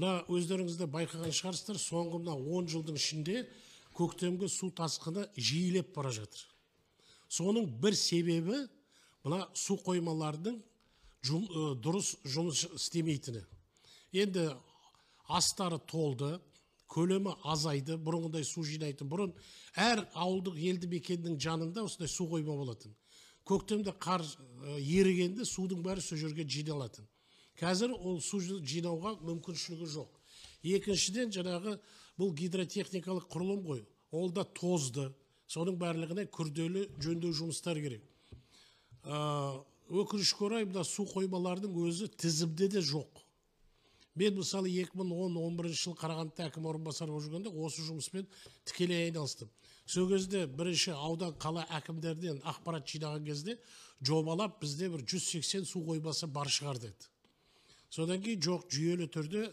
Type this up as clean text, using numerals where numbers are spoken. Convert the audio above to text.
Мына өздеріңізде байқаған шығарсыздар, соңғы мына 10 жылдың ішінде көктемгі су тасқыны жиілеп бара жатыр. Соның бір себебі мына су қоймалардың дұрыс жұмыс істемейтіні. Енді астары толды, көлемі азайды, бұрынғыдай су жинайтын. Бұрын әр ауылдық елді мекеннің жанында осындай су қойма болатын. Көктемде қар ерігенде судың бәрі сол жерге жиналатын. Қазір ол су жинауға мүмкіншілігі жоқ. Екіншіден, жаңағы бұл гидротехникалық құрылым ғой. Ол да тозды. Соның барлығына күрделі жөндеу жұмыстар керек. Өкінішке орай, мына су қоймалардың өзі тізімде де жоқ. Мен мысалы 2010-11 жыл Қарағандыда әкім орынбасары болып жүргенде осы жұмыспен тікелей айналыстым. Сол кезде бірінші аудан қала әкімдерден ақпарат жинаған кезде жобалап бізде бір 180 су қоймасы бар шығар деді. Содан кейін жоқ, жүйелі түрде